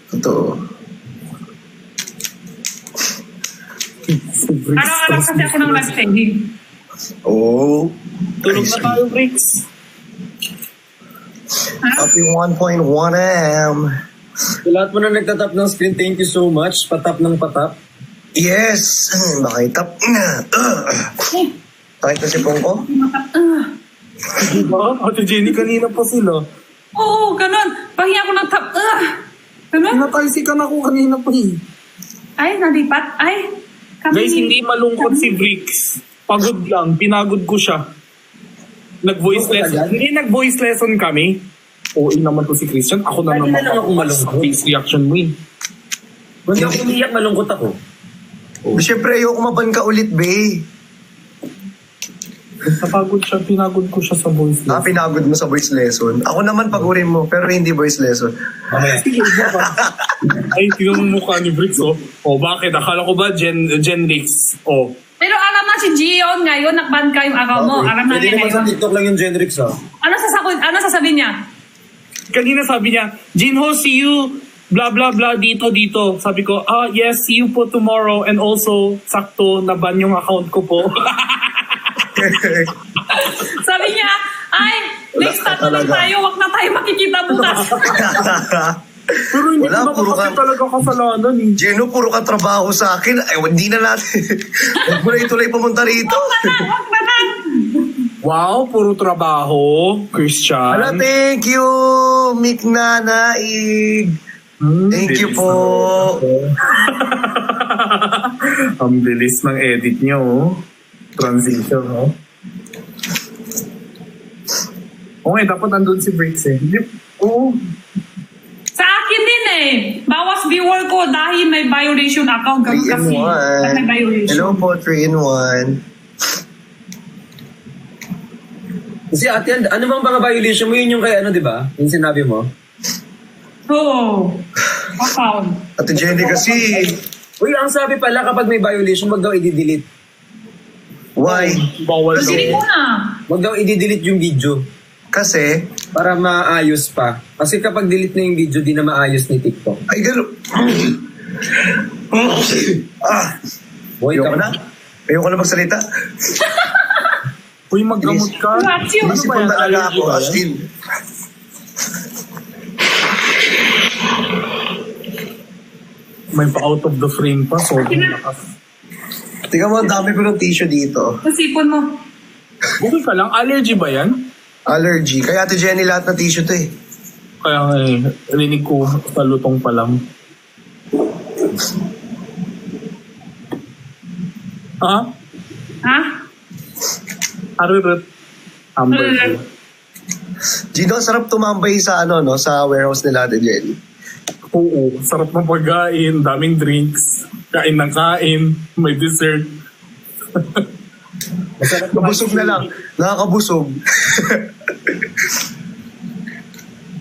Totoo. Araw-araw kasi ako nang live-streaming. Oh. Tulog na tayo, Bricks. Happy 1.1 M. Sa lahat mo na nagtatap ng screen, thank you so much. Patap ng patap. Yes! Makitap na. Kahit na si Pongko? Diba? Ate Jenny, kanina pa sila. Oo, ganun. Pahinga ko ng tap. Ganun. Pinataysikan ako kanina pa eh. Ay, nalipat. Ay, kami. Guys, hindi malungkot si Bricks. Pagod lang. Pinagod ko siya. Nag-voice lesson. Hindi nag-voice lesson kami. Oo, naman to si Christian. Ako na Lagi naman na lang ako malungkot. sa face reaction mo eh. Kung ako umiyak, malungkot ako. Siyempre, ayoko maban ka ulit, be. Napagod siya. Pinagod ko siya sa voice lesson. Pinagod mo sa voice lesson. Ako naman pagurin mo, pero hindi voice lesson. Sige, baka. Ay, tingnan mo mukha ni Bricks, oh. Oh, bakit? Akala ko ba Genrix? Oh. Pero alam na si Gion ngayon, nakban ka yung account mo. Alam na Pwede niya naman sa ngayon. TikTok lang yung Genrix, ha? Ano sasabihin niya? Kanina sabi niya, Jinho, see you, blah, blah, blah, dito. Sabi ko, yes, see you po tomorrow. And also, sakto, naban yung account ko po. Sabi niya, ay, next time na lang tayo, wag na tayo makikita bukas. Pero hindi Wala, ko puro kasi ka- talaga kasalanan eh. Gino, puro ka trabaho sa akin. Ay, hindi na natin. Huwag mo na ituloy pumunta rito. Wag na na. Wow, puro trabaho, Christian. Hala, thank you, Mick Nanaig. Thank you po. Ang bilis ng edit niyo, oh. Transition, oh. Okay, dapat andun si Bricks eh. Oo. Sa akin din eh. Bawas viewer ko dahil may violation account 3 kami in kasi. 1. May violation. Hello po, 3 in 1. Kasi ate, ano bang mga violation mo? Yun yung kay ano, di ba? Yung sinabi mo. Oo. Account. Ate Jenny kasi, Uy, ang sabi pala kapag may violation, wag daw i-delete. why? Bawal Hindi daw. ko na. Wag daw i-delete yung video. Kasi, Para maayos pa. Kasi kapag delete na yung video, di na maayos ni TikTok. ay gano'n. Boy, Ayoko na. Ayoko na magsalita. Uy, maggamot ka. What's you? Isip ko talaga ako, as in. May pa-out of the frame pa. Sobrang lakas. Tingnan mo, ang dami ko ng tissue dito. Masipon mo. Okay ka lang. Allergy ba yan? Allergy. Kaya Ate Jenny, lahat na tissue to eh. Kaya nga eh, rinig ko sa lutong pa lang. Ha? Ha? Aririt. Amber. Gino, sarap tumambay sa ano, no, sa warehouse nila, Ate Jenny. Oo. Sarap ng pagkain. Daming drinks. Kain ng kain. May dessert. Nabusog na lang. Nakakabusog.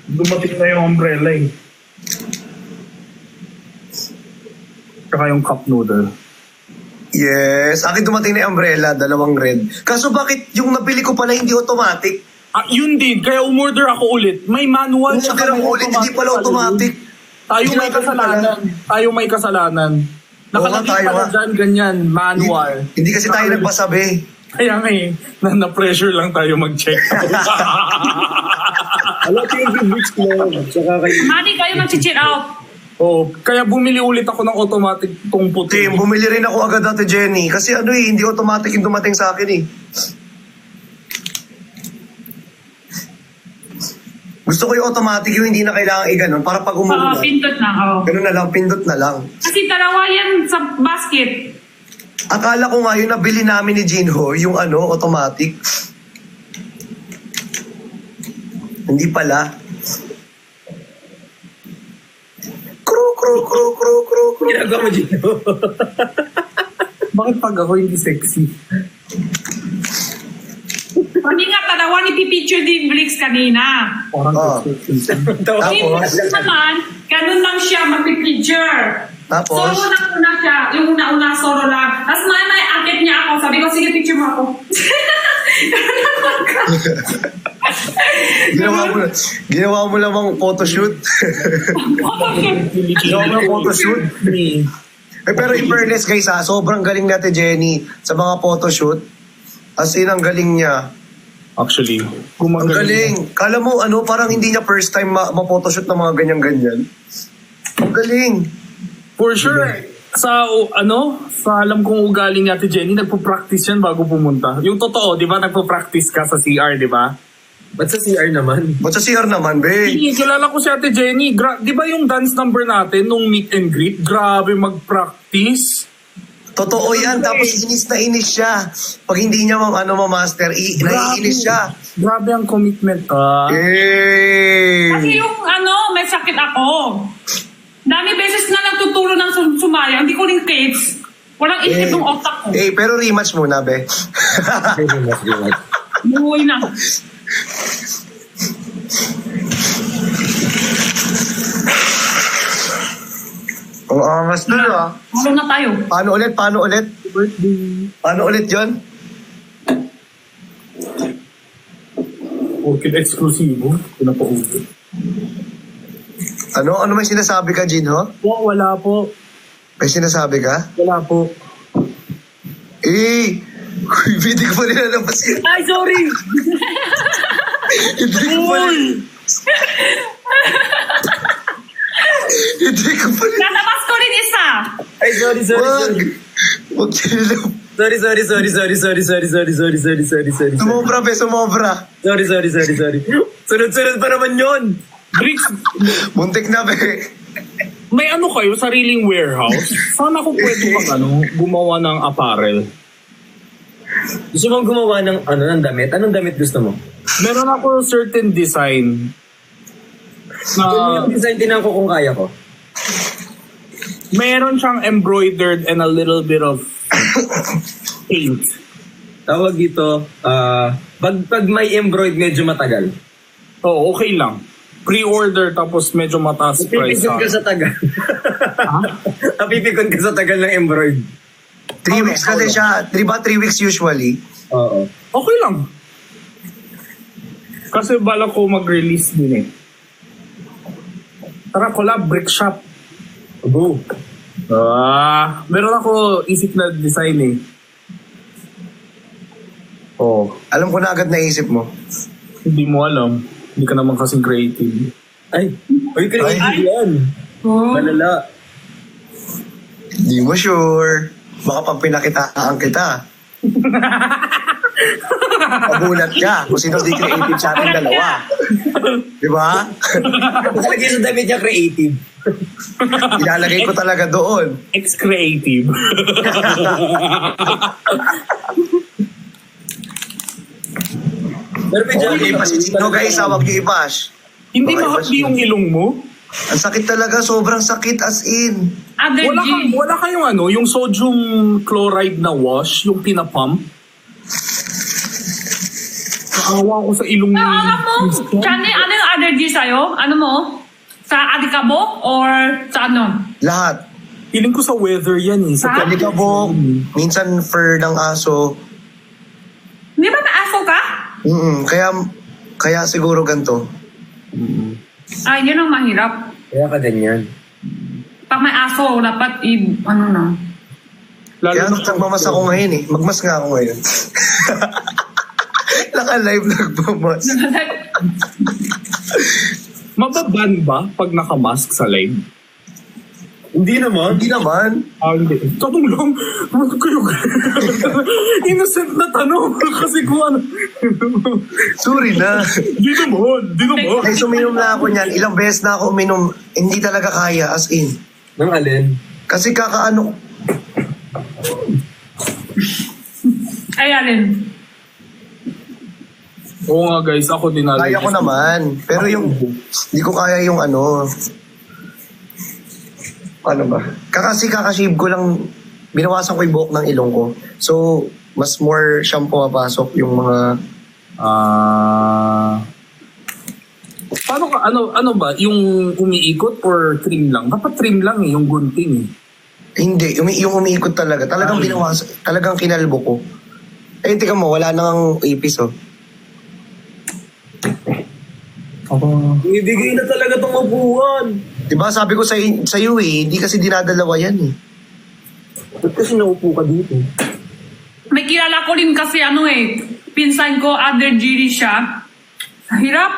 Dumating na yung umbrella eh. Saka yung cup noodle. Yes. Akin dumating na yung umbrella, 2 red. Kaso bakit yung nabili ko pala hindi automatic? Yun din. Kaya umorder ako ulit. May manual. Kung tsaka order may ako ulit, hindi pala pala automatic. yun. Tayo may kasalanan. Tayo may kasalanan. Nakalagay tayo pala nga. dyan, ganyan. Manual. Hindi kasi tayo nagpasabi. Kaya nga eh, na-pressure lang tayo mag-check. Hello, thank you, Bricks Club. Tsaka kay... Mani kayo mag-cheat out. Oo, kaya bumili ulit ako ng automatic tong puti. Tim, bumili rin ako agad, Ate Jenny. Kasi ano eh, hindi automatic yung dumating sa akin eh. Gusto ko yung automatic yung hindi na kailangan i-ganon para pag umuulan. Pindot na. Oh. Ganun na lang, pindot na lang. Kasi dalawa yan sa basket. Akala ko nga yung nabili namin ni Jinho, yung ano, automatic. Hindi pala. Kru. Ginagawa mo dito. Bakit pag ako hindi sexy? Hindi nga dalawa ni pipicture din Bricks kanina. Parang Oo. Tapos naman, ganun lang siya magpipicture. Tapos? So, unang-una siya, yung una-una solo lang. Tapos may akit niya ako. Sabi ko, sige, picture mo ako. Ganun lang ako. Ginawa mo lamang photoshoot. Ginawa mo lang photoshoot. Pero in fairness guys sobrang galing natin Jenny sa mga photoshoot. As in, ang galing niya. Actually, Ang galing. Kala mo, parang hindi niya first time ma-photoshoot ng mga ganyan-ganyan. Ang galing. For sure, sa alam kong ugali ni Ate Jenny, nagpo-practice yan bago pumunta. Yung totoo, di ba, nagpo-practice ka sa CR, di ba? Ba't sa CR naman? Ba't sa CR naman, be? Hindi, kilala ko si Ate Jenny. Di ba yung dance number natin nung meet and greet? Grabe mag-practice. Totoo yan. Tapos inis na inis siya. Pag hindi niya ma-master, naiinis siya. Grabe ang commitment. Kasi Yay! yung may sakit ako. Dami beses na nagtuturo ng sumaya. Hindi ko rin kids. Walang isip ng otak ko. Pero rematch muna, be. Buhay na. Ang angas na Ano na tayo? Paano ulit? Paano ulit yun? Okay, exclusivo. Pinapauwi. Ano may sinasabi ka, Jinho? Wala po. May sinasabi ka? Wala po. Hindi ko pa nilalabas yun. Ay, sorry! Hindi ko pa nilalabas. Lalabas ko rin isa. Ay, sorry. Wag nilalabas. Sorry. Sumobra, be, sumobra. Sorry. Sunod pa naman yun. Bricks, Muntik na, be. may kayo, sariling warehouse? Saan ako pwede gumawa ng apparel? Gusto mong gumawa ng damit? Anong damit gusto mo? Meron ako certain design na Yung design din ako kung kaya ko. meron siyang embroidered and a little bit of paint. Tawag dito, pag may embroid medyo matagal. Oh, okay lang. Pre-order tapos medyo mataas price. Napipikon ka sa tagal. Napipikon ka sa tagal ng embroid. 3 weeks kasi siya. 3 weeks usually? Oo. Okay lang. Kasi bala ko mag-release din eh. Tara, collab, brick shop. Abo. Meron ako isip na design eh. Oh, Alam ko na agad naisip mo. hindi mo alam. Hindi ka naman kasing creative. Ay, creative yan. Malala. Di mo sure. Baka pag pinakitaan kita. Magulat ka kung sino di creative sa ating dalawa. Di ba? Nakalagay sa damit niya creative. Ilalagay ko talaga doon. Ex-creative. Pero may Okay, pasisino guys, hawag niyo i-bash. Hindi Okay, mahapdi bash yung ilong mo? Ang sakit talaga, sobrang sakit as in. Allergy. Wala kayong yung sodium chloride na wash, yung pinapump? Naawa ko sa ilong Ano mo? Chani, ano yung allergy sa'yo? Ano mo? Sa alikabok or sa ano? Lahat. Feeling ko sa weather yan eh. Sa Kalikabok, minsan fur ng aso. Di ba na-aso ka? Kaya siguro ganito. Ay, yun ang mahirap. Kaya ka ganyan. Pag may aso, dapat ano na. Kaya nagmamas ako ngayon eh. Magmas nga ako ngayon. Naka-live nagmamas. Mababan ba pag nakamask sa live? Hindi naman. Hindi naman. Hindi. Tanong lang. Kayo. Innocent na tanong. Kasi kung ano. Sorry na. Di naman. Ay, suminom na ako niyan. Ilang beses na ako uminom. Hindi talaga kaya, as in. Nang alin? Kasi kakaano. Ay, alin. Oo nga guys, ako din Kaya ko naman. Pero yung, hindi ko kaya yung ano. Ano ba? Kakashave ko lang, binawasan ko yung buhok ng ilong ko. So, mas more shampoo mapasok yung mga... Paano ka, ano ba? Yung umiikot or trim lang? Dapat trim lang eh, yung gunting eh. Hindi, yung umiikot talaga. Talagang binawasan, talagang kinalbo ko. Eh, tika mo, wala nang ipis oh. Ako. Ibigay na talaga tong upuan. Diba sabi ko sa iyo hindi kasi dinadalawa yan eh. Ba't kasi naupo ka dito? May kilala ko rin kasi pinsan ko, other GD siya. Hirap.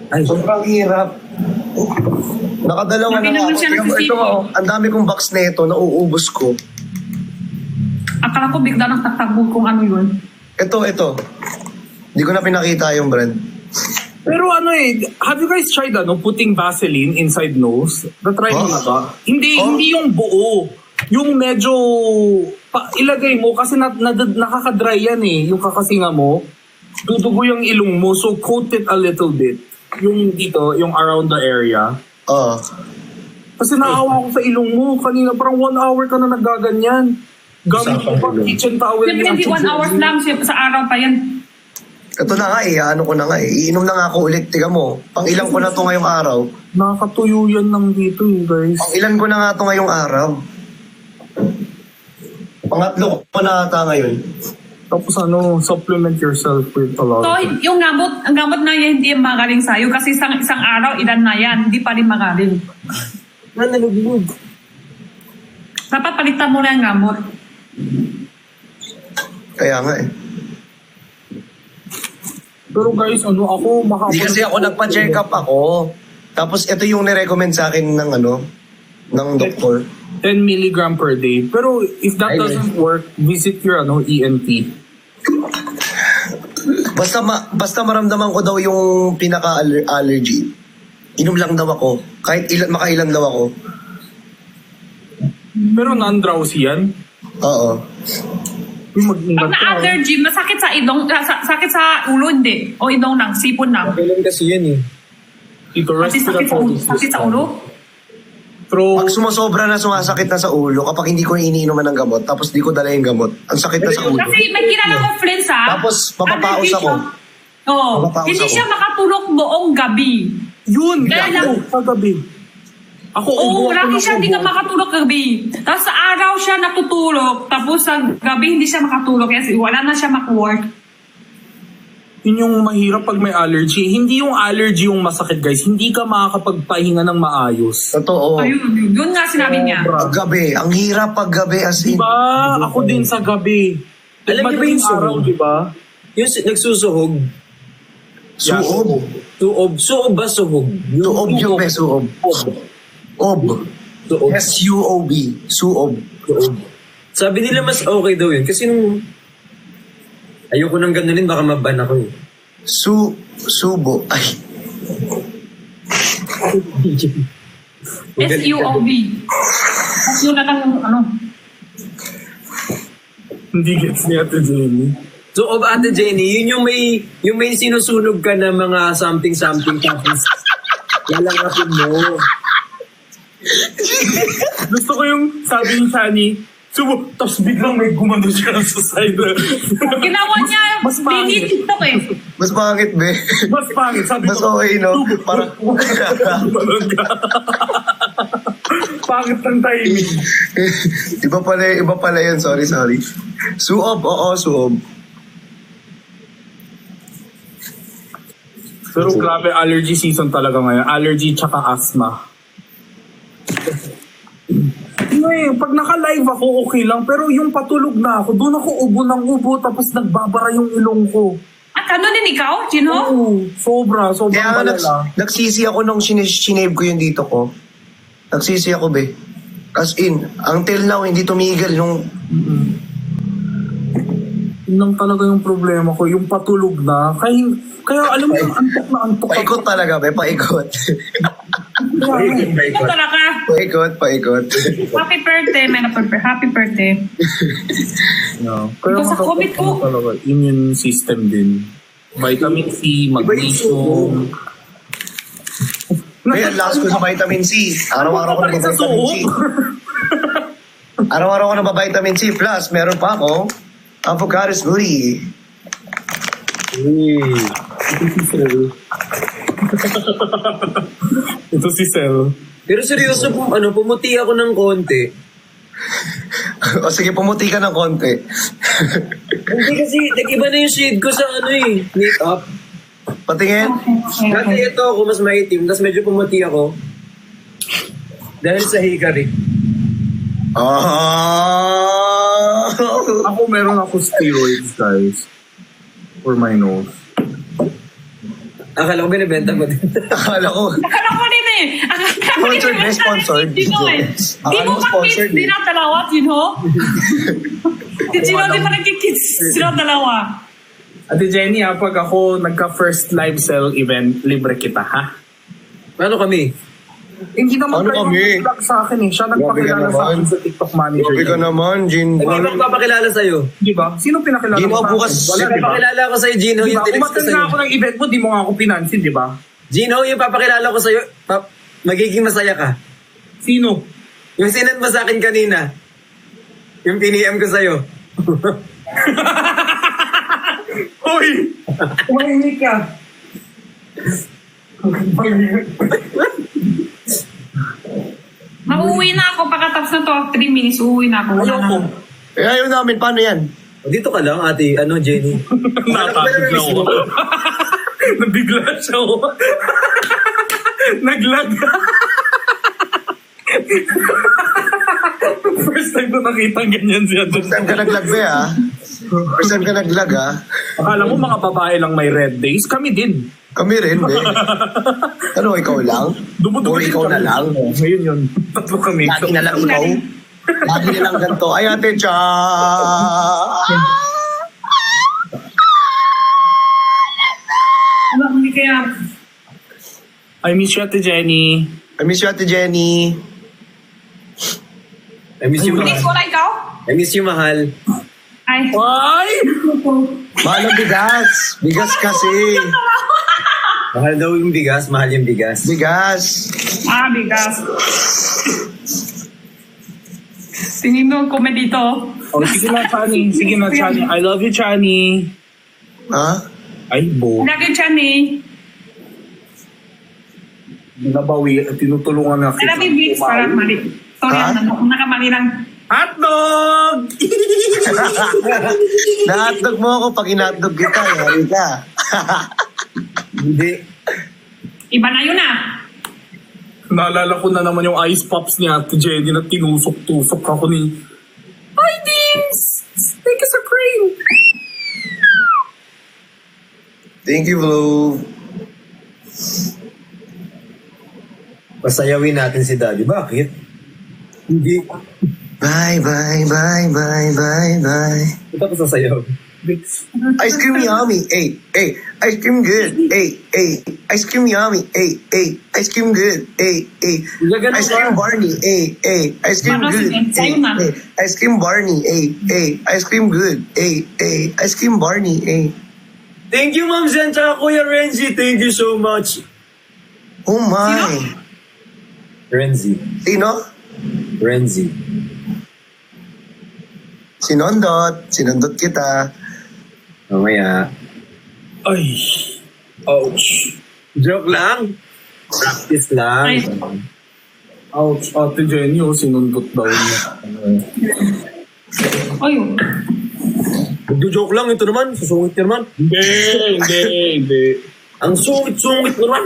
Ay, Sobrang hirap. Nakadalawa na Napinuman ako. siya ng Ito, sisig. ang dami kong box na ito, nauubos ko. Akala ko bigla nang tatakbo kung ano yun. Ito. Hindi ko na pinakita yung brand. Pero have you guys tried putting Vaseline inside nose? Na-try mo na ba? Hindi yung buo. Yung medyo ilagay mo kasi nakaka-dry yan eh. Yung kakasinga mo, dudugo yung ilong mo, so coat it a little bit. Yung dito, yung around the area. Oo. Kasi naawa ko sa ilong mo. Kanina parang 1 hour ka na nagaganyan. Gamit mo pa kitchen towel. Siyempre, hindi 1 hour lang. Sa araw pa yan. Ito na nga ano ko na nga iinom na nga ako ulit. Tiga mo, pang ilang ko na to ngayong araw. Nakakatuyo yan lang dito guys. Pang ilan ko na nga to ngayong araw. Pangatlo ko na ata ngayon. Tapos supplement yourself with a lot. So, yung ang gamot na yan, hindi magaling sa'yo. Kasi isang araw, ilan na yan. Hindi pa rin magaling. nalugmog. Dapat palitan mo na yung gamot. Kaya nga eh. Pero guys, ako makapag... Hindi kasi ako nagpa-check up ako. Tapos ito yung nirecommend sa akin ng doktor. 10 milligram per day. Pero if that doesn't work, visit your ENT. Basta maramdaman ko daw yung pinaka-allergy. Inom lang daw ako. Kahit makailan daw ako. Pero non-drowsy yan. Oo. Pag na-allergy, masakit sa idong, sakit sa ulo, hindi. O idong lang, sipon lang. Kailan kasi yan eh. Ito, Kasi sakit sa ulo. Pero, Pag sumasobra na sumasakit na sa ulo, kapag hindi ko iniinuman ng gamot, tapos di ko dala yung gamot, ang sakit na sa ulo. Kasi may kilala ko friends Tapos, mapapaos allergy ako. siya. Oo. Mapapaos Hindi ako. siya makatulog buong gabi. yun, Kaya ako, sa gabi. Ako, Oo, ubo ako lagi ng siya hindi ka ubo. makatulog gabi. Tapos sa araw siya natutulog, tapos sa gabi hindi siya makatulog kasi wala na siya maku-work. Yun yung mahirap pag may allergy. Hindi yung allergy yung masakit, guys. Hindi ka makakapagpahinga ng maayos. Totoo. Ayun, yun nga sinabi niya. Pag gabi, ang hirap pag gabi as in. Diba? Ako din sa gabi. Alam niyo ba Madaling yung sunog? araw, diba? Yung nagsusuhog. Suob. Suob ba suhog? Suob yung may suob. Ob. Suob. S-U-O-B. Suob. Suob. Sabi nila mas okay daw yun. Kasi nung ayoko nang ganunin, baka maban ako eh. Subo. Ay. S-U-O-B. Tapos yun na lang ano. Hindi gets ni Ate Jenny. Suob, Ate Jenny, yun yung may sinusunog ka na mga something tapos lalangapin mo. Gusto ko yung sabi ni Shani, subo, tapos biglang may gumano siya sa side. Ginawa niya, Mas pangit. mini TikTok eh. Mas pangit, be. Mas pangit. Sabi Mas ko, okay, no? Parang... gumanon ka. Pangit ng timing. iba pala yun. Sorry. Suob, oo, suob. Pero grabe, allergy season talaga ngayon. Allergy tsaka asthma. Pag naka-live ako, okay lang. Pero yung patulog na ako, doon ako ubo ng ubo tapos nagbabara yung ilong ko. At ano din ikaw, Jinho? Oo, sobrang Kaya balala. nagsisi ako nung sinave ko yung dito ko. Nagsisi ako, be. As in, until now, hindi tumigil nung... Yun lang talaga yung problema ko, yung patulog na. Kaya alam mo yung antok na antok. Paikot talaga, be. Paikot. Ito talaga. Paikot. Happy birthday, may na-prepare. Happy birthday. No. Kaya Ito sa COVID ko. talaga, immune system din. Vitamin C, magnesium. Kaya last ko sa vitamin C. Araw-araw ko Ano na sa vitamin C. suot? Araw-araw ko na vitamin C. Plus, meron pa ako avocado smoothie. Ito si Sel. Pero seryoso, pumuti ako ng konti. O sige, pumuti ka ng konti. Hindi kasi, nag-iba na yung shade ko sa makeup. Patingin. Dati ito ako mas maitim, tapos medyo pumuti ako. Dahil sa hikari. Ah. Ako meron ako steroids, guys. For my nose. Akala ko binibenta ko din. Akala ko. Akala ko din eh. Sponsored eh, sponsored. Gino eh. Di Akala mo ko pa sponsored kids eh. din ang dalawa, Gino? Si Gino di pa nagkikids sila dalawa. Ate Jenny, pag ako nagka-first live sell event, libre kita, ha? Ano kami? Hindi naman Ano kayo kami? mag-vlog sa akin eh. Siya Grabe ka nagpakilala sa akin naman. sa TikTok manager. Grabe ka niya. naman, Jin. Hindi ba papakilala sa'yo? Di ba? Sino pinakilala Gino, mo sa bukas. akin? Wala, di ba? Papakilala ko sa'yo, Gino, Di yung ba? tinext ko Umattend sa'yo. nga ako ng event mo, di mo nga ako pinansin, di ba? Gino, yung papakilala ko sa'yo, magiging masaya ka. Sino? Yung sinend mo sa akin kanina. Yung piniem ko sa'yo. Hoy! Umahimik ka. Mauwi na ako pagkatapos na to. 3 minutes, uuwi na ako. Wala na. Ayoko. Eh, ayaw namin. Paano yan? Dito ka lang, ate, Jenny. Natapos na ako. Nabigla siya ako. Naglag. First time ko nakita ganyan siya. First time ka naglag, be, ah. First time ka naglag, ah. Akala mo mga babae lang may red days? Kami din. Kami rin, be. Ano, ikaw lang? O ikaw na lang? Ngayon yun. Tatlo kami. Lagi na lang ikaw? Lagi na lang ganito. Ay, ate, cha! Ano, hindi kaya... I miss you, Ate Jenny. I miss you, ate Jenny. I miss you, Bilis, mahal. wala ikaw? I miss you, mahal. Ay. Ay! Mahal ang bigas. Bigas kasi. Mahal daw yung bigas, mahal yung bigas. Bigas. Ah, bigas. Tingin mo, comment dito. Oh, sige na, Chani. Sige na, Chani. I love you, Chani. Ha? Ay, bo. Lagi dyan eh. Binabawi. Tinutulungan na kita. Alam mo, Blitz, parang mali. Sorry, Ha? nakamali lang. Hotdog! Nahotdog mo ako pag hinotdog kita. Yari ka. Hindi. Iba na yun ah. Naalala ko na naman yung ice pops ni Ate Jenny na tinusok-tusok ako ni... Hi, Dings! Take us a cream! Thank you, Blue. Pasayawin natin si Daddy. Bakit? Hindi. Bye, bye, bye, bye, bye, bye. Ito ko sasayaw. Ice cream yummy, hey, hey. Ice cream good, hey, hey. Ice cream yummy, hey, hey. Ice cream good, hey, hey. Gagano Ice cream ka. Barney, hey, hey. Ice cream Baka good, sige, hey, sa'yo na. hey. Ice cream Barney, hey, hey. Ice cream good, hey, hey. Ice cream Barney, hey. Thank you, Ma'am Zen, tsaka Kuya Renzi. Thank you so much. Oh my. Renzi. Sino? Renzi. Sinondot kita. Mamaya. Ay. Ouch. Joke lang. Practice lang. Ay. Ouch. Ate Jenny, sinundot daw niya. Oy, Joke lang. Ito naman. Susungit ka naman. Hindi. Ang sungit-sungit naman.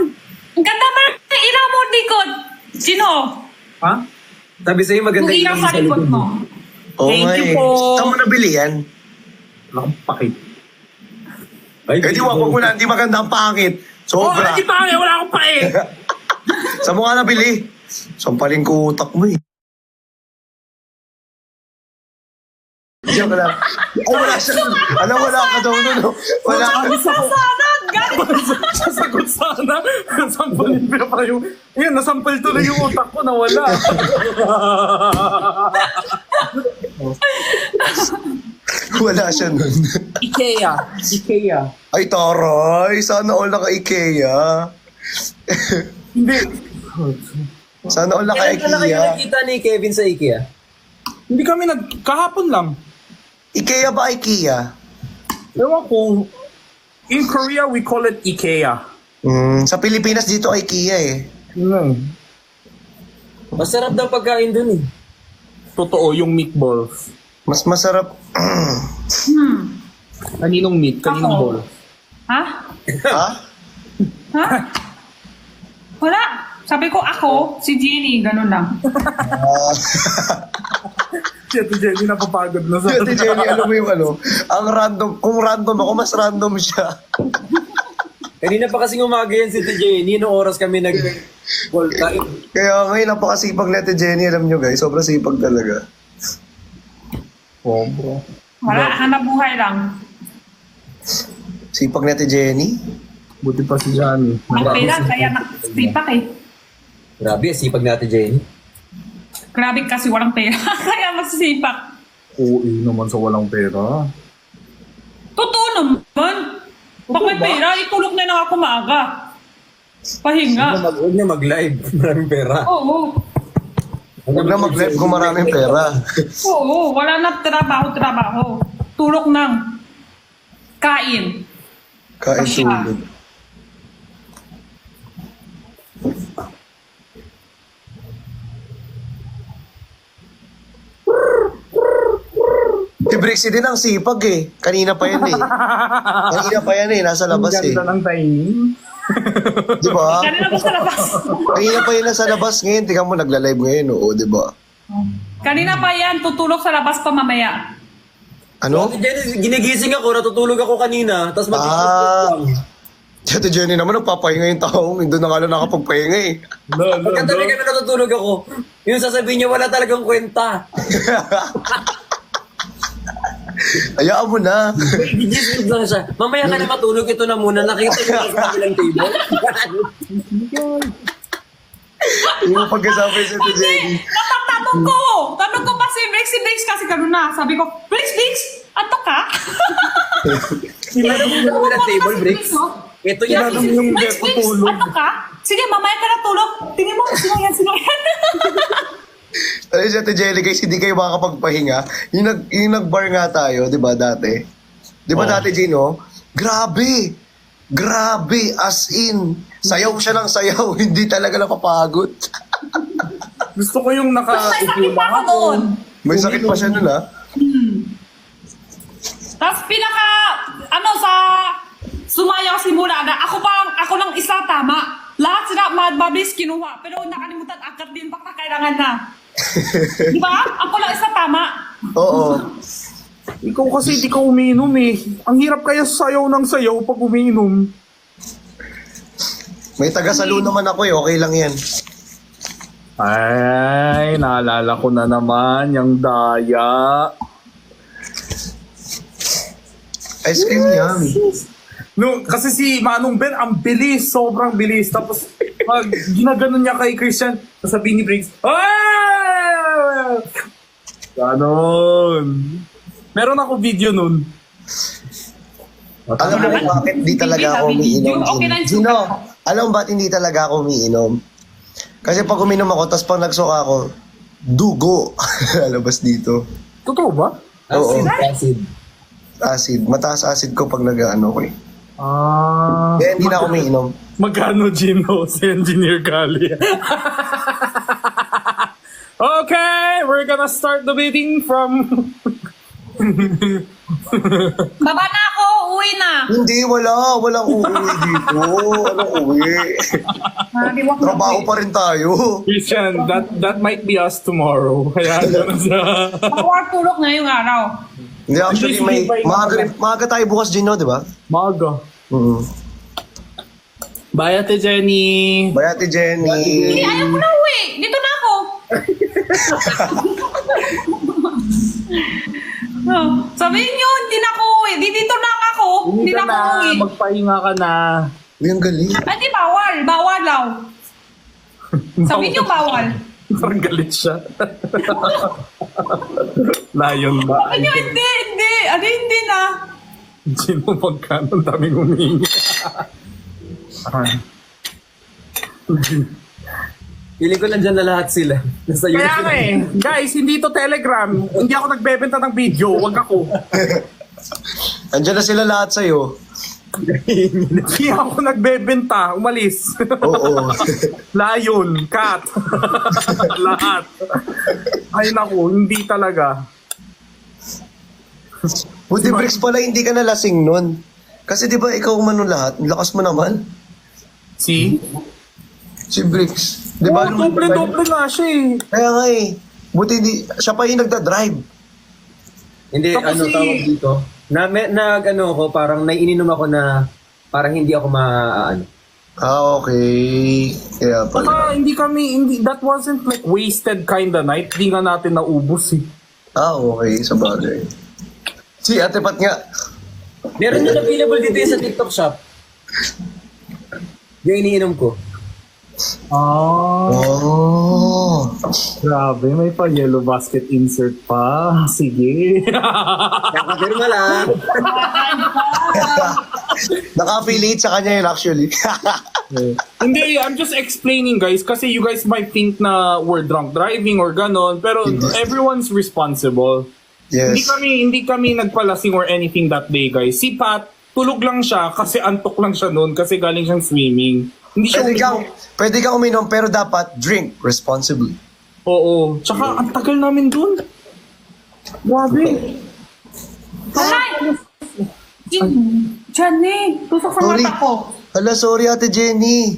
ang ganda pa ng ilaw mo, likod. Sino? Ha? Sabi sa'yo Yung maganda ilaw sa likod mo. Oh Thank my. you po. Saan mo nabili yan? Nakapakit. Ay, Eh di wag mo na, hindi maganda ang pangit. Oh, Sobra. hindi pa wala akong pae. Saan mo nga nabili? Sampaling ko utak mo eh. Joke lang. Ay, wala siya. Alam, wala ka daw nun. No? Wala ka. Sasanan! Galing! Sasagot sana. Sampalin pa pa yung... Yan, nasampal tuloy yung utak ko, nawala. Wala siya nun. Ikea. Ay, taray. Sana all ka IKEA. Hindi. Sana all ka Kailan ka na kayo IKEA. nakita ni Kevin sa IKEA? Hindi kami kahapon lang. IKEA ba IKEA? Ewan ko. In Korea, we call it Ikea. Sa Pilipinas dito IKEA eh. Masarap daw pagkain dun eh. Totoo, yung meatballs. Mas masarap. Kaninong meat? Kaninong Ako. ball? Ha? Ha? Ha? Wala. Sabi ko ako, si Jenny, ganun lang. Si Ate Jenny napapagod na sa... Si Ate Jenny, alam mo yung ang random, kung random ako, mas random siya. Kanina pa kasing umaga yan si Ate Jenny, noong oras kami nag-call time. Kaya ngayon, napakasipag ni Ate Jenny, alam nyo guys, sobrang sipag talaga. Oh, bro. Wala, hanap buhay lang. Sipag ni Ate Jenny. Buti pa si Johnny. Ang pera, kaya nakasipak eh. Grabe, sipag natin Jenny. Grabe kasi walang pera, kaya masisipak. Oo, naman sa walang pera. Totoo naman. Pag may ba? pera, itulog na lang ako maaga. Pahinga. Huwag na mag-live. Maraming pera. Oo. Huwag na mag-live kung maraming pera. Oo, wala na trabaho. Tulog nang. Kain. Kain Pasya. tulog. Si Brixie din ang sipag eh. Kanina pa yan eh. Kanina pa yan eh. Nasa labas Ang eh. ganda ng timing. Di ba? Kanina ko sa labas. Kanina pa yan nasa labas ngayon. Tingnan mo, nagla-live ngayon. Oo, di ba? Kanina pa yan, tutulog sa labas pa mamaya. Ano? Ate Jenny, ginigising ako, natutulog ako kanina, tapos mag-isip lang. Si Ate Jenny naman, nagpapahinga yung taong. Hindi na nga lang nakapagpahinga eh. Pagkatabi kami natutulog ako, yung sasabihin niya wala talagang kwenta. Hayaan mo na. Gigising lang siya. Mamaya ka na matulog, ito na muna. Nakita niyo sa kabilang table. Yung pagkasabi si Ate Jenny. Natatanong ko! Tanong ko pa si Brix kasi ganun na. Sabi ko, Brix, ato ka? Tinanong mo sa kabilang table, Bricks. Ito yan. Tinanong yung Brix, tutulog. ato ka? Sige, mamaya ka na tulog. Tingin mo, sino yan? Ano si Ate Jenny, guys, hindi kayo makakapagpahinga. Yung nag-bar nga tayo, di ba dati? Di ba dati, Gino? Grabe! Grabe! As in, sayaw siya ng sayaw. Hindi talaga napapagod. Gusto ko yung May nakaupo sakit pa lang ako ako. doon. May sakit pa siya nun, ha? Tapos sa sumayaw simula na, ako lang isa tama. Lahat sila mabilis kinuha. Pero nakalimutan agad din baka kailangan na. Di ba? Ako lang isa tama. Oo. Ikaw kasi di ka umiinom eh. Ang hirap kaya sayaw ng sayaw pag umiinom. May taga-salo naman ako eh. Okay lang yan. Ay, naalala ko na naman yung daya. Ice cream yummy. No, kasi si Manong Ben, ang bilis, sobrang bilis. Tapos, pag ginaganon niya kay Christian, sasabihin ni Briggs, ah! Ganon. Meron ako video nun. Alam mo kung bakit di talaga ako umiinom, Okay lang, Gino? Gino, alam mo bakit hindi talaga ako umiinom? Kasi pag uminom ako, tapos pag nagsuka ako, dugo lalabas dito. Totoo ba? Oo. Acid. Acid. Mataas acid ko pag nag-ano ko eh. Ah. Kaya hindi na ako umiinom. Magkano, Gino, si Engineer Kali? Okay, we're gonna start the bidding from... Baba na ako, uwi na. Hindi, walang uuwi dito. Walang uwi. Trabaho pa rin tayo. Christian, that might be us tomorrow. Kaya ano na siya. Bawal tulog ngayong araw. Hindi, actually, Hindi, hindi pa maaga tayo bukas, Gino, di ba? Maga. Bye, Ate Jenny. Bye, Ate Jenny. Hindi, ayaw ko na uwi. Dito na ako. Sabihin nyo, hindi na ako uwi. Dito na ako. Hindi na ako uwi. Magpahinga ka na. Uy, ang galing. Hindi, bawal. Bawal daw. Sabihin nyo, bawal. Parang galit siya. Lion ba? Sabihin nyo, hindi. Hindi na. Gino, magkano ang daming humingi. Feeling ko nandyan na lahat sila. Nasa Kaya YouTube. nga eh, guys, hindi to Telegram. Hindi ako nagbebenta ng video. Wag ako. Andiyan na sila lahat sa'yo. Hindi ako nagbebenta. Umalis. Oo. Lion, cat. Lahat. Ay naku, hindi talaga. Buti Bricks pala hindi ka nalasing nun. Kasi di ba ikaw umano lahat? Ang lakas mo naman. See? Si Bricks. Di ba? Doble-doble nga siya eh. Kaya nga eh. Buti hindi, siya pa yung nagda-drive. Hindi, Tapos ano tawag dito? Nag-ano ako, parang naiininom ako na parang hindi ako ano. Ah, okay. Kaya pala. Saka that wasn't like wasted kinda night. Di nga natin naubos eh. Ah, okay. Sa bagay. Si Ate Pat nga. Meron na available dito yung sa TikTok shop. Yung iniinom ko. Oh. Grabe, may pa yellow basket insert pa. Sige. Nakapirma lang. Naka-affiliate sa kanya yun actually. Hindi, I'm just explaining guys kasi you guys might think na we're drunk driving or ganon, pero everyone's responsible. Yes. Hindi kami nagpalasing or anything that day, guys. Si Pat, tulog lang siya kasi antok lang siya noon kasi galing siyang swimming. Hindi siya Pwede kang uminom pero dapat drink responsibly. Oo. Tsaka ang tagal namin dun. Grabe. Alay! Jenny, tusok sa Sorry. mata ko. Hala, sorry Ate Jenny.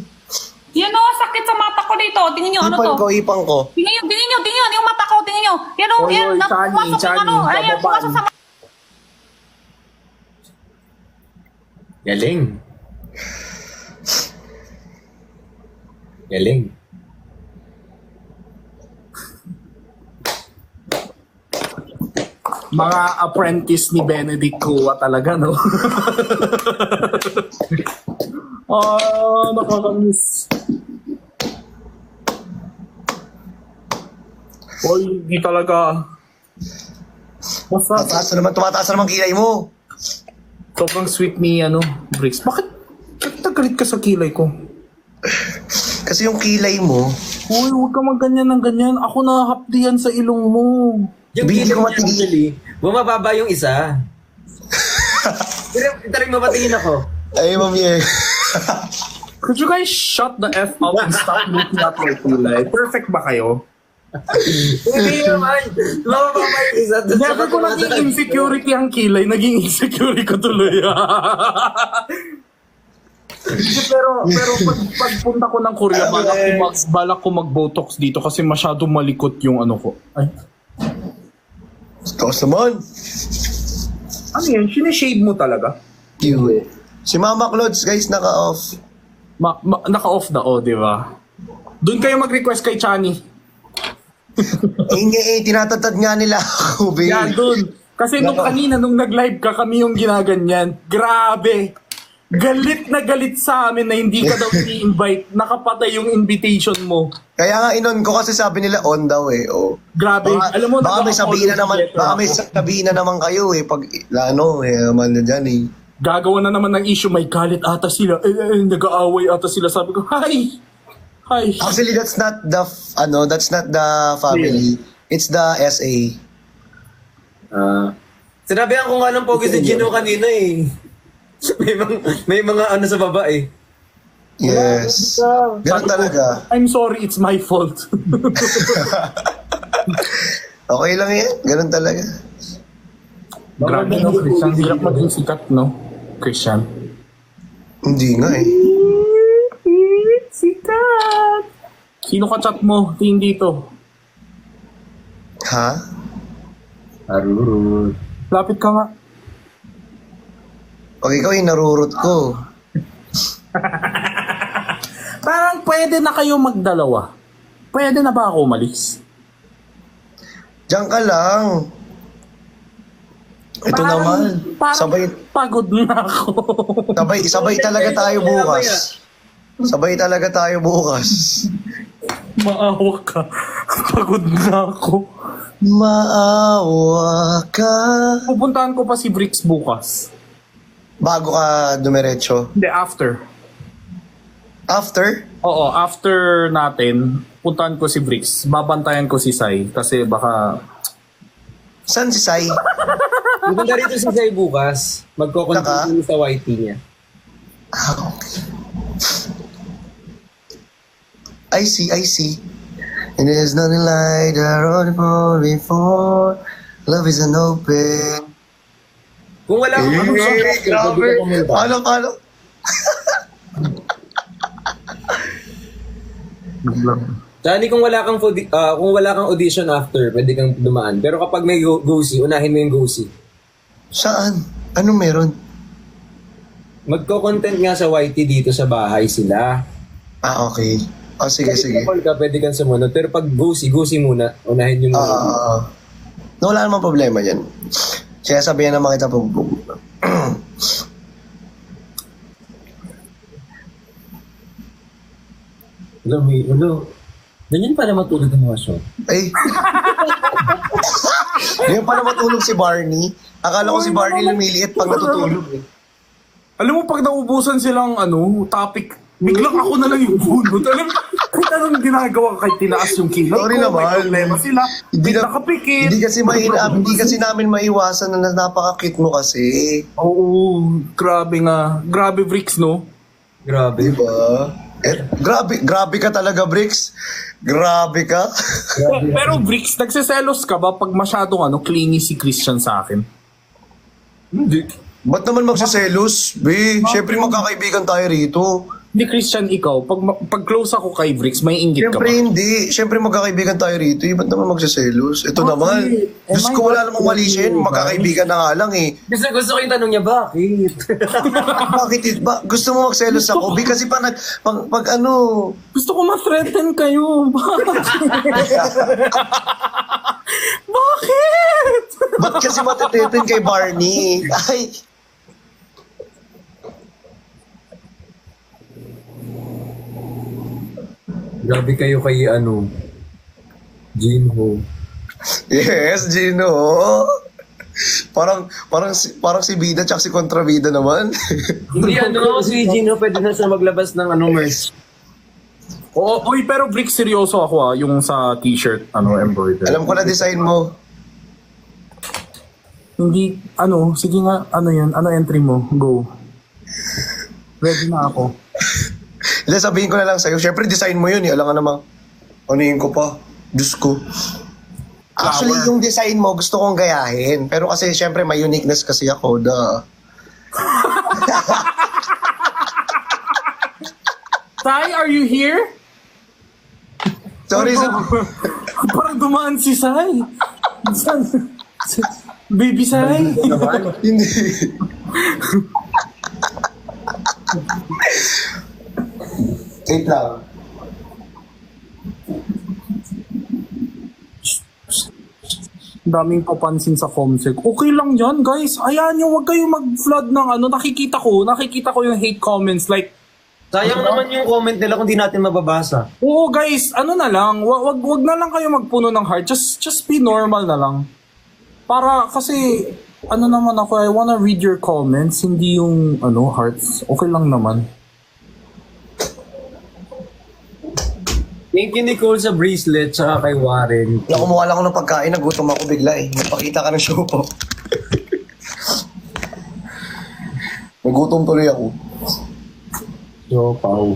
Yan o, sakit sa mata ko dito. Tingnan nyo, ano to? Ipang ko. Tingnan nyo, yung mata ko, tingnan nyo. Yan o, Oy, yan, oy, pumasok Chani, yung ano. Ayan, bababa. pumasok sa mata. Galing. Galing. Mga apprentice ni Benedict Cua talaga, no? Nakakamiss. Oy, hindi talaga. Basta, Tumataas na naman kilay mo. sobrang sweet ni, Bricks. Bakit nagalit ka sa kilay ko? Kasi yung kilay mo, Uy, huwag ka magganyan ng ganyan. Ako nahahapdihan sa ilong mo. Yung Bigyan bigyan ko ko matigil. actually, bumababa yung isa. Pero rin mapatingin ako. ay mami eh. Could you guys shut the F up and stop looking at my kulay? Perfect ba kayo? Hindi naman. Bumababa yung isa. Never ko naging insecurity ang kilay. Naging insecurity ko tuloy. pero pagpunta ko ng Korea, balak ko mag-botox dito kasi masyado malikot yung ano ko. Ay, Tapos naman. ano yan? Sinishade mo talaga? Cute. Si Mama Clods, guys, naka-off. Naka-off na, di ba? Doon kayo mag-request kay Chani. Tinatatad nga nila ako, babe. Yan, doon. Kasi nung kanina, nung nag-live ka, kami yung ginaganyan. Grabe! Galit na galit sa amin na hindi ka daw i-invite. Nakapatay yung invitation mo. Kaya nga inon ko kasi sabi nila on daw eh. Oh. Grabe. Alam mo, baka may sabihin na naman kayo eh. Pag naman na dyan eh. Gagawa na naman ng issue, may galit ata sila. Nag-aaway ata sila. Sabi ko, hi! Hi! Actually, that's not the family. It's the SA. Sinabihan ko nga ng pogi si Gino kanina eh. may mga ano sa baba eh. Yes. Ganun talaga. I'm sorry, it's my fault. Okay lang yan. Ganun talaga. Grabe, no, Christian. Hirap maging sikat, no? Christian. Hindi nga eh. Sikat! Sino ka chat mo? Tingin dito. Ha? Arurut. Lapit ka nga. Okay, ikaw yung narurot ko. Parang pwede na kayo magdalawa. Pwede na ba ako umalis? Diyan ka lang. Ito naman. Sabay pagod na ako. sabay talaga tayo bukas. Sabay talaga tayo bukas. Maawa ka. Pagod na ako. Maawa ka. Pupuntahan ko pa si Bricks bukas. Bago ka dumiretso. Hindi, after. After? Oo, after natin, puntahan ko si Bricks. Babantayan ko si Sai kasi baka... Saan si Sai? Pupunta rito si Zay bukas. Magko-continue sa YT niya. Ah, okay. I see. And there's nothing like the road before. Love is an open Kung wala kang audition after, pwede Grabe. ka pumunta. Paano? Johnny, kung wala kang audition after, pwede kang dumaan. Pero kapag may go-see, unahin mo yung go-see. Saan? Anong meron? Magko-content nga sa YT dito sa bahay sila. Ah, okay. Oh, sige. Kapag ka, pwede kang sumunod. Pero pag go-see muna. Unahin yung No, wala namang problema yan. Kaya sabihan naman kita po. Hello. Ganyan pala matulog ang mga show. Ay. Ngayon pala matulog si Barney. Akala ko si Barney lumiliit pag natutulog. Eh. Alam mo, pag naubusan silang topic, biglang ako na lang yung bunod. Alam mo, kung anong ginagawa ko, kahit tinaas yung kilay Sorry ko, naman. may problema sila, nakapikit. Hindi kasi namin maiwasan na napaka-cute mo kasi. Oo, grabe nga. Grabe, Bricks, no? Grabe. Diba? Grabe ka talaga, Bricks. Grabe ka. Pero Bricks, nagsiselos ka ba pag masyadong clingy si Christian sa akin? Hindi. Ba't naman magsiselos? Siyempre magkakaibigan tayo rito. Hindi, Christian, ikaw, pag close ako kay Bricks, may inggit ka Siyempre ba? hindi. Siyempre magkakaibigan tayo rito. Ba't naman magsiselos? Ito naman. Diyos ko, wala namang mali siya. Magkakaibigan na nga lang eh. Gusto ko yung tanong niya, bakit? Bakit ba? Gusto mo magselos ako? Kasi pag ano... Gusto ko ma-threaten kayo. Bakit? Ba't kasi matitipin kay Barney? Ay... Grabe kayo kay Jinho. Yes, Gino. Parang si Bida tsaka si Kontrabida naman. Hindi si Jinho pwede na siya maglabas ng merch. Oo, pero Bricks, seryoso ako yung sa t-shirt, embroidery. Alam ko na design mo. Hindi, sige nga, yun, entry mo, go. Ready na ako. Hindi, sabihin ko na lang sa'yo. Siyempre, design mo yun eh. Alam ka namang, anuhin ko pa. Diyos ko. Actually, yung design mo, gusto kong gayahin. Pero kasi, siyempre, may uniqueness kasi ako. Sai, are you here? Sorry, Parang dumaan si Sai. Baby Sai. hindi. Wait lang. Daming papansin sa Comsec. Okay lang yan, guys. Ayan yung wag kayo mag-flood ng Nakikita ko yung hate comments like, Sayang naman yung comment nila kung di natin mababasa. oo guys, na lang, wag na lang kayo magpuno ng heart. Just be normal na lang. Para kasi, naman ako, I wanna read your comments, hindi yung, hearts. Okay lang naman. Thank you, Nicole, sa bracelet, tsaka kay Warren. Kumuha lang ako ng pagkain. Nagutom ako bigla eh. Nagpakita ka ng show po. Nagutom tuloy ako. So, Pao.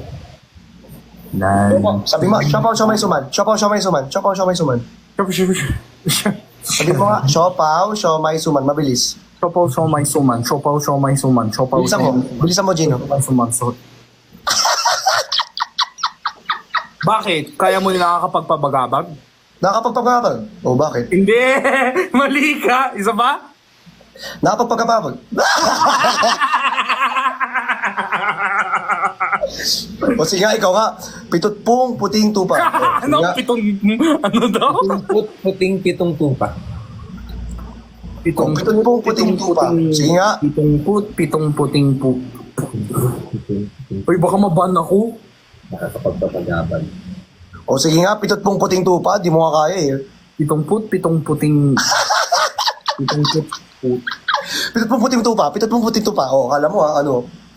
Sabi mo, siopaw, siomay, suman. Siopaw, siomay, suman. Siopaw, siomay, suman. Sabi mo nga, siopaw, siomay, suman. Mabilis. Siopaw, siomay, suman. Siopaw, siomay, suman. Siopaw, Bilisan mo, Gino. suman. Bakit? Kaya mo nila nakakapagpabagabag? Nakakapagpagpapag. O, bakit? Hindi! Mali ka! Isa ba? Nakakapagpagpapag. O sige nga, ikaw nga. Pitutpong puting tupa. O, sige nga. Daw? Puting pitong tupa. Pitutpong puting tupa. Sige nga. Pitong puting pu. Uy, baka maban ako. Nakakapagpapagaban. O sige nga, pitutpong puting tupa. Di mo nga kaya eh. Pitong puting. Pitutpong puting tupa. Pitutpong puting tupa. O, kala mo ha,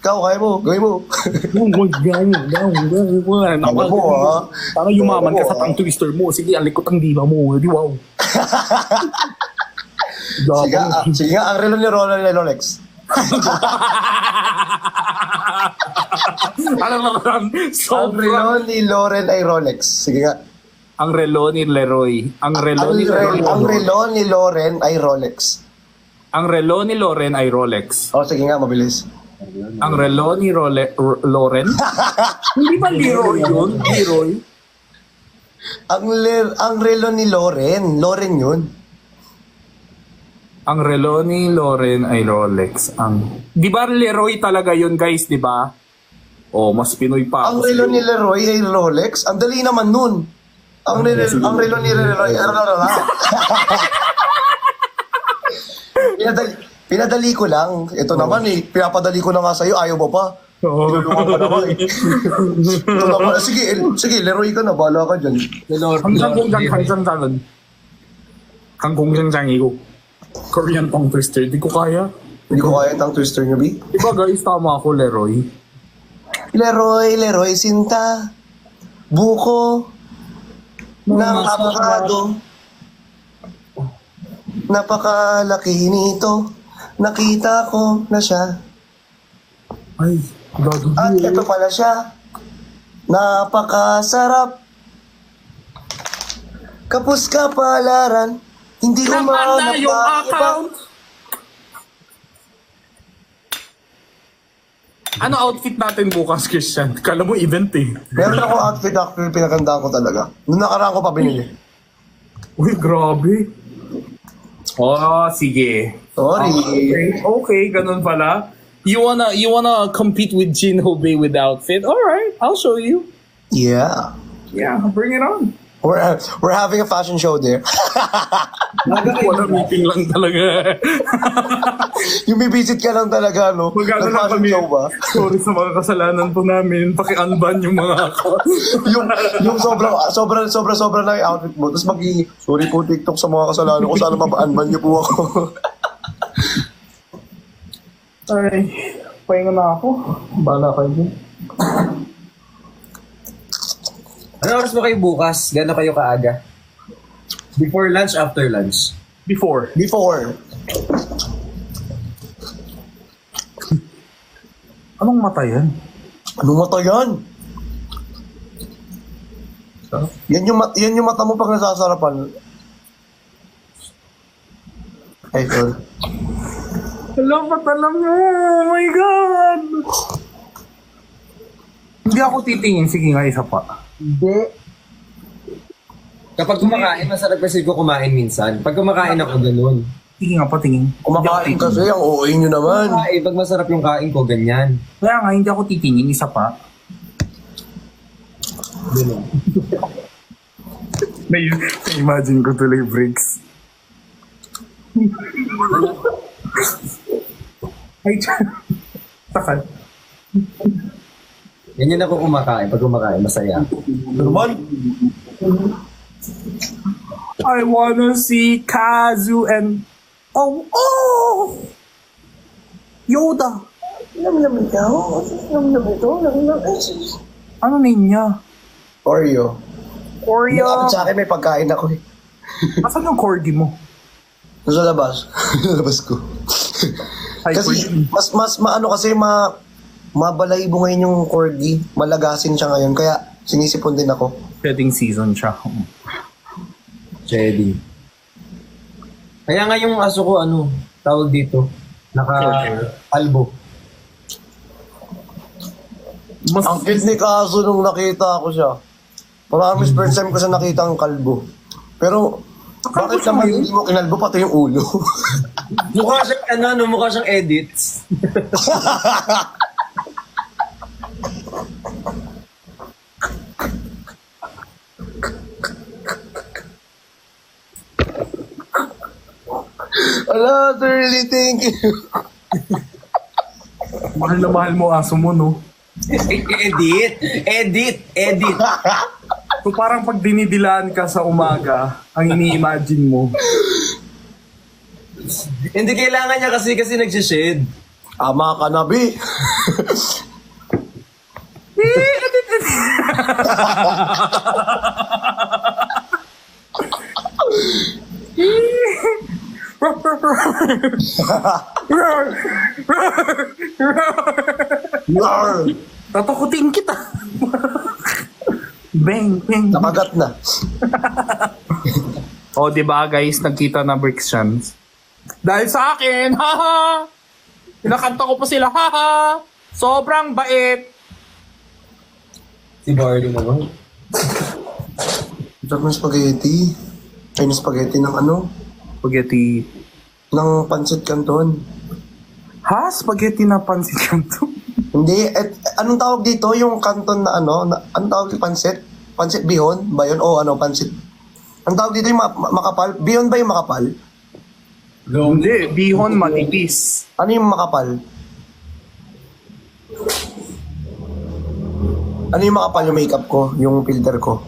ikaw, kaya mo. Gawin mo. Tama mo ha. Parang yumaman ka sa tongue twister mo. Sige, ang likot ang diba mo. Di wow. Sige nga, ang relo ni Rolex. Alam mo lang, Ang relo ni Loren ay Rolex. Sige nga. Ang relo ni Leroy. Ang relo ni Ang relo ni Loren ay Rolex. Ang relo ni Loren ay Rolex. Oh, sige nga, mabilis. Ang relo ni Loren? Hindi ba Leroy yun? Leroy? Ang relo ni Loren. Loren yun. Ang relo ni Loren ay Rolex. Di ba Leroy talaga yun, guys, di ba? Oh, mas Pinoy pa Ang ako. relo ni Leroy ay Rolex. Ang dali naman nun. Ang relo ni Leroy pinadali ko lang. Ito naman eh. Pinapadali ko na nga sa'yo. Ayaw mo pa. Oo. Tinulungan ka naman eh. Ito naman. Sige, Leroy ka na. Bahala ka dyan. Kangkong Korean tongue twister. Di ko kaya. Hindi ko kaya ang twister niyo, B. Di ba guys, tama ako, Leroy? Leroy, Sinta. Buko. Ng avocado. Napakalaki nito. Nakita ko na siya. Ay, gagawin. At ito pala siya. Napakasarap. Kapus kapalaran. Hindi ko Naman na yung mahanap account. Ano outfit natin bukas, Christian? Kala mo event eh. Meron ako outfit actually pinagandaan ko talaga. Noong nakaraan ko pa binili. Uy, grabe. Oh, sige. Sorry. Okay, ganun pala. You wanna compete with Jin Hobei with outfit? Alright, I'll show you. Yeah. Yeah, bring it on. We're having a fashion show there. Wala meeting lang talaga. Yung may visit ka lang talaga, no? Magano lang Nag-fashion kami. show ba? Sorry sa mga kasalanan po namin. Paki-unban yung mga yung sobrang na yung outfit mo. Tapos sorry po TikTok sa mga kasalanan ko. Sana mabaan niyo po ako. Ay, pahinga na ako. Bala kayo dyan. Ano oras mo kayo bukas? Gano'n kayo kaaga? Before lunch, after lunch? Before. Anong mata yan? Anong mata yan? Yan yung mata mo pag nasasarapan. Ay, sorry. Alam mo. Oh my God! Hindi ako titingin. Sige nga, isa pa. Hindi. Kapag kumakain, masarap kasi ko kumain minsan. Pag kumakain ako, ganun. Sige nga, patingin. Kumakain kasi, ang OA nyo naman. Pag masarap yung kain ko, ganyan. Kaya nga, hindi ako titingin. Isa pa. Ganun. Imagine ko tuloy, Briggs. Ay, takal. Ganyan ako kumakain. Pag kumakain, masaya. Normal. I wanna see Kazu and... Oh! Yoda! Ano niya? Oreo. Oreo! Bakit sa akin may pagkain ako eh. Asan yung corgi mo? Sa labas. Sa labas ko. Ay, Kasi corgi. mas maano kasi mabalaybo ngayon yung corgi. Malagasin siya ngayon. Kaya sinisipon din ako. Shedding season siya. Shedding. Kaya nga yung aso ko, tawag dito, naka-albo. Ang cute ni Kaso nung nakita ko siya. Promise first time ko siya nakita ang kalbo. Pero, bakit naman hindi mo kinalbo pati yung ulo? Mukha siyang, mukha siyang edits. Ala, really, thank you. Mahal na mahal mo aso mo, no? Edit. So parang pag dinidilaan ka sa umaga, ang ini-imagine mo. Hindi kailangan niya kasi nagsishade. Ama ka na, B. Nar! Tatakutin kita. Bang. Nakagat na. O, di ba guys, nagkita na Bricks chance. Dahil sa akin, haha! Pinakanta ko pa sila, haha! Sobrang bait! Si Barney naman. Sarap ng spaghetti. Chinese spaghetti ng ano? Spaghetti. Ng pancit canton. Ha? Spaghetti na pansit kanto? Hindi, anong tawag dito? Yung canton na ano? Anong tawag dito? Pancit? Pancit bihon ba yun? O ano, pancit? Ang tawag dito yung makapal? Bihon ba yung makapal? Hindi, bihon matipis. Ano yung makapal? Ano yung makapal yung makeup ko? Yung filter ko?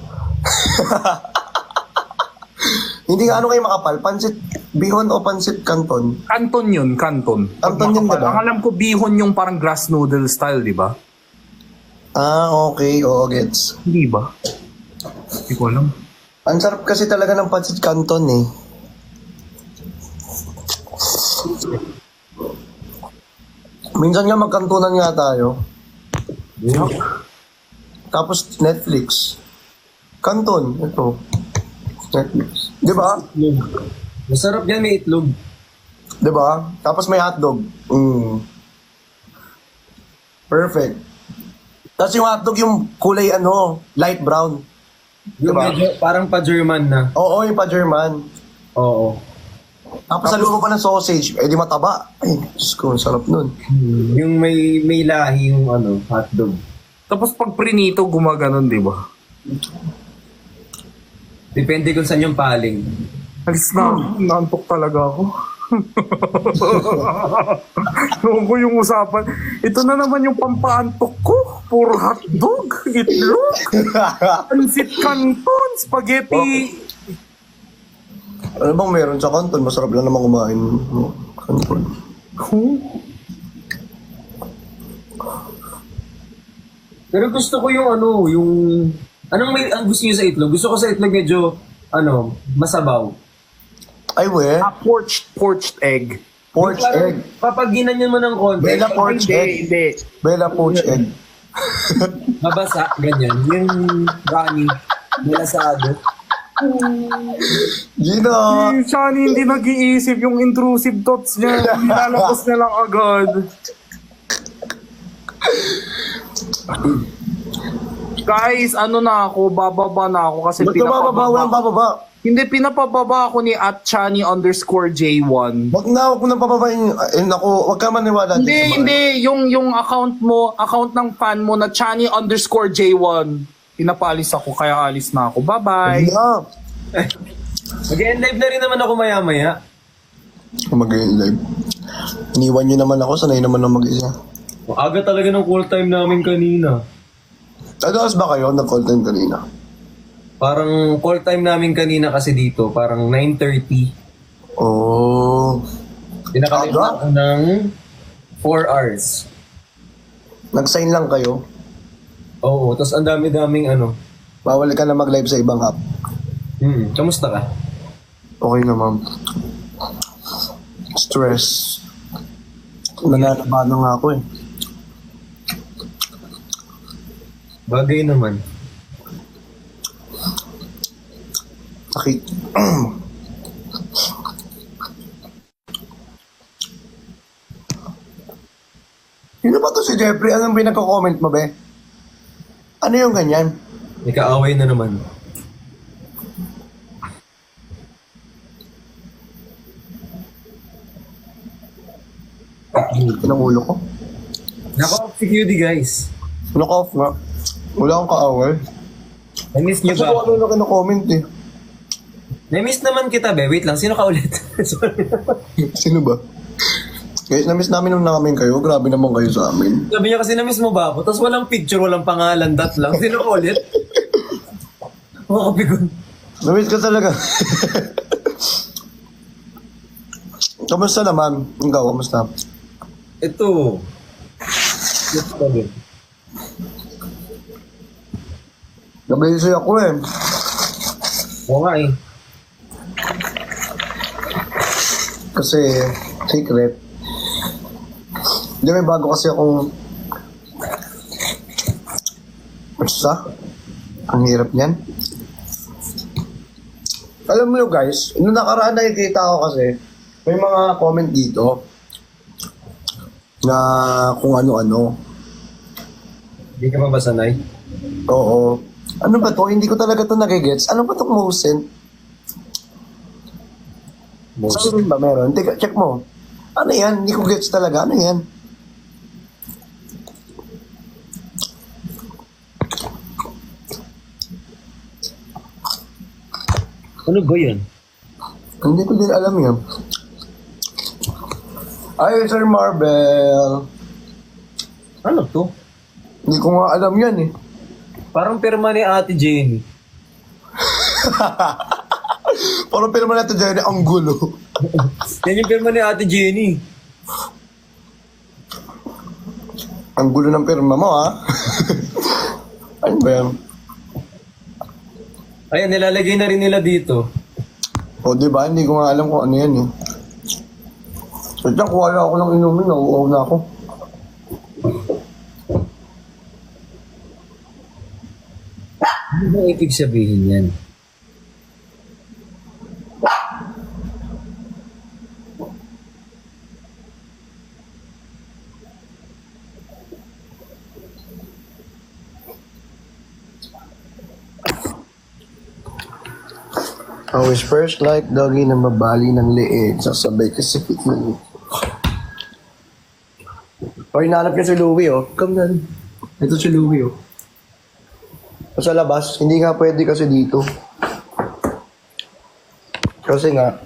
Hindi nga ano kayo makapal? Pancit bihon o pancit canton? Kanton yun, kanton. Kanton yun, Makapal. diba? Ang alam ko, bihon yung parang grass noodle style, di ba? Ah, okay. Oo, gets. Hindi ba? Hindi ko alam. Ang sarap kasi talaga ng pancit canton eh. Minsan nga magkantunan nga tayo. Tapos Netflix. Canton, ito. Netflix. Di ba? Masarap yan, may itlog. Di ba? Tapos may hotdog. Perfect. Tapos yung hotdog yung kulay ano, light brown. Yung Diba? medyo parang pa-German na. Oo, yung pa-German. Oo. Tapos sa loob pa ng sausage, eh di mataba. Ay, Diyos ko, ang sarap nun. Yung may lahi yung ano, hotdog. Tapos pag prinito, gumaganon, di ba? Depende kung saan yung paling. Alis na, naantok talaga ako. Noon ko yung usapan. Ito na naman yung pampaantok ko. Puro hotdog, itlog, pansit canton, spaghetti. Ano bang meron sa canton? Masarap lang naman kumain. Canton. Pero gusto ko yung ano, yung... Anong may ang gusto niyo sa itlog? Gusto ko sa itlog medyo, ano, masabaw. Ay, we. Poached egg. Poached egg. Kapag ginanyan mo ng konti, Bella poached egg. Hindi. Bella poached egg. mabasa, ganyan. Yung runny, malasado. Gino! Si Shani hindi nag-iisip yung intrusive thoughts niya. Nilalabas na lang agad. Guys, ano na ako, bababa na ako kasi Ba't ka bababa? Walang bababa. Hindi, pinapababa ako ni @chani_J1. Wag na, wag mo nang pababain. Naku, wag ka maniwala. Hindi, yung account mo, account ng fan mo na Chani_J1. Pinapalis ako, kaya alis na ako. Bye-bye. Yeah. Mag-end live na rin naman ako maya-maya. Mag-live. Iniwan nyo naman ako, sanay naman na mag-isa. Aga talaga ng call time namin kanina. Adalas ba kayo? Nag-call time kanina. Parang call time namin kanina kasi dito, parang 9:30. Oh. Pinakalit Aga? ako ng 4 hours. Nag-sign lang kayo. Oo, tapos ang dami-daming ano. Bawal ka na mag-live sa ibang app. Kamusta ka? Okay naman. Stress. Nananabano nga ako eh. Bagay naman. Sakit. Sino ba to si Jeffrey? Anong pinagko-comment mo, be? Ano yung ganyan? May kaaway na naman. Pinang ulo ko. Nako, si QD guys. Look off nga. Wala akong kaaway. Na-miss niyo Kasi kung ba? ano na kino-comment eh. Na-miss naman kita, be. Wait lang, sino ka ulit? Sorry. Sino ba? Guys, na-miss namin nung namin kayo. Grabe naman kayo sa amin. Sabi niya kasi na-miss mo ba ako? Tapos walang picture, walang pangalan, dat lang. Sino ka ulit? Makapigon. Na-miss ka talaga. Kamusta naman? Ikaw, kamusta? Ito. Nabisi ako eh. Oo nga eh. Kasi, secret. Hindi, may bago kasi akong... Basta? Ang hirap niyan. Alam mo guys, nung nakaraan nakikita ko kasi, May mga comment dito na kung ano-ano. Hindi ka pa ba sanay? Oo. Ano ba to? Hindi ko talaga to nagigets. Ano ba itong Mosen? Saan ba meron? Teka, check mo. Ano yan? Hindi ko gets talaga. Ano yan? Ano ba yan? Hindi ko din alam yan. Ay, Sir Marvel. Ano to? Hindi ko nga alam yan eh. Parang pirma ni Ate Jenny. Parang pirma natin dyan, ang gulo. Yan yung pirma ni Ate Jenny. Ang gulo ng pirma mo, ha? Ano ba yan? Ayan, nilalagay na rin nila dito. O, diba? Hindi ko nga alam kung ano yan eh. So, dyan, kuha ako ng inumin, nauuaw na ako. Ano ba ibig sabihin yan? I was first like doggy na mabali ng liit. Sasabay kasi pitman. O, hinahanap niya si Louie, oh. Come na. Ito si Louie, oh. Sa labas, hindi nga pwede kasi dito. Kasi nga,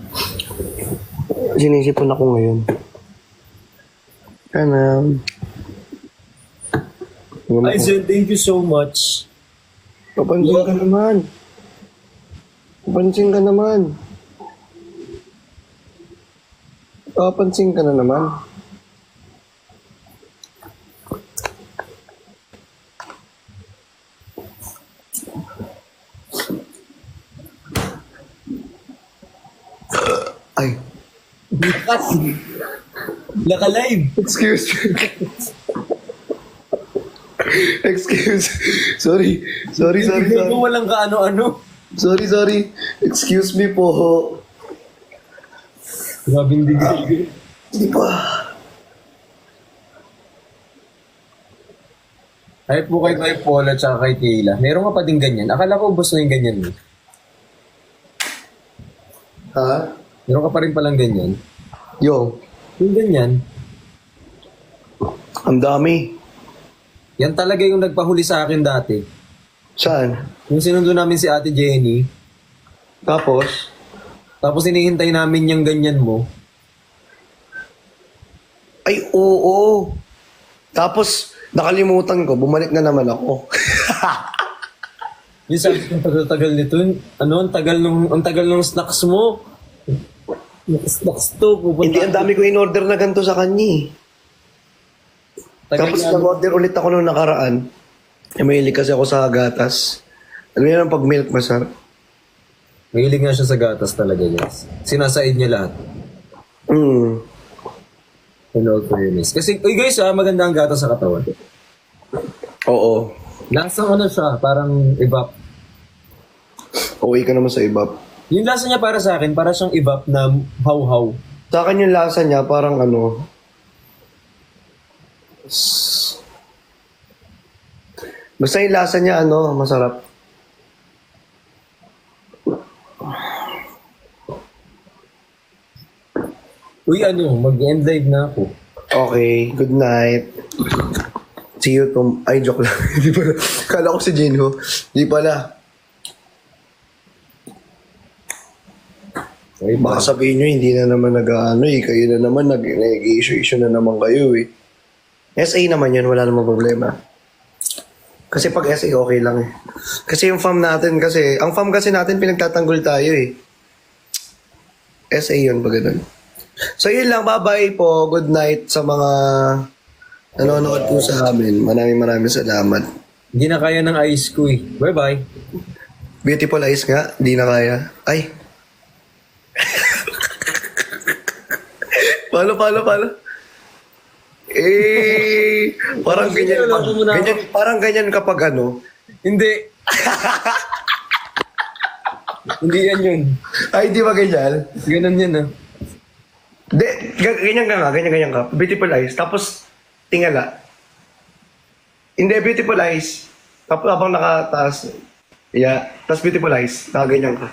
sinisipon ako ngayon. Ano? Aizen, thank you so much. Papansin ka naman. Papansin ka naman. Papansin ka na naman. Ay, Naka-live. excuse me. Excuse. Sorry. Sorry. Hindi ko walang kaano-ano. Sorry. Excuse me po. Grabing digil. Hindi pa. Ay po kay Paula at kay Kayla. Meron ka pa din ganyan. Akala ko ubos na yung ganyan mo. Ha? Meron ka pa rin palang ganyan. Yo, Yung ganyan, ang dami. yan talaga yung nagpahuli sa akin dati. Saan? Yung sinundo namin si Ate Jenny, Tapos? tapos hinihintay namin yung ganyan mo. Ay, oo. Tapos, nakalimutan ko. Bumalik na naman ako. Yung sabi ko, tagal nito. Ang tagal nung snacks mo. Snacks to. Pupunta. Hindi, ang dami ko in-order na ganito sa kanya. Tagal Tapos na- nag-order ulit ako nung nakaraan. Mahilig kasi ako sa gatas. Alam niyo lang pag milk masarap. Mahilig nga siya sa gatas talaga, guys. Sinasaid niya lahat. Mm. In all fairness. Kasi, guys, maganda ang gatas sa katawan. Oo. Lasang ano siya, parang evap. Okay ka naman sa iba. Yung lasa niya para sa akin, para siyang evap na how-how. Sa akin yung lasa niya parang ano. Basta yung lasa niya ano, masarap. Uy, mag-end live na ako. Okay, good night. See you Ay, joke lang. Hindi pala. Kala ko si Jinho. Hindi pala. Okay, Baka sabihin nyo, hindi na naman nag-ano eh. Kayo na naman, nag-issue na naman kayo eh. SA naman yun, wala namang problema. Kasi pag SA, okay lang eh. Kasi yung farm natin kasi, ang farm kasi natin pinagtatanggol tayo eh. SA yun, pag ganun. So yun lang, bye-bye po. Good night sa mga nanonood po sa amin. Maraming salamat. Hindi na kaya ng ice ko eh. Bye-bye. Beautiful eyes nga, di na kaya. Ay. Palo. Parang ganyan, ganyan kapag ano. Hindi. Hindi yan yun. Ay, di ba ganyan? Ganun yan ganyan ka nga, ganyan ka. Beautiful eyes. Tapos, tingala. Hindi, beautiful eyes. Tapos habang nakataas. Yeah. Tapos beautiful eyes. Nakaganyan ka.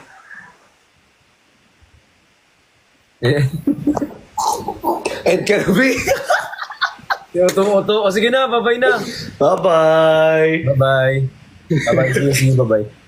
And Kirby. Oto. O sige na, bye-bye na. Bye-bye. Bye-bye. Bye-bye. See you. Bye-bye.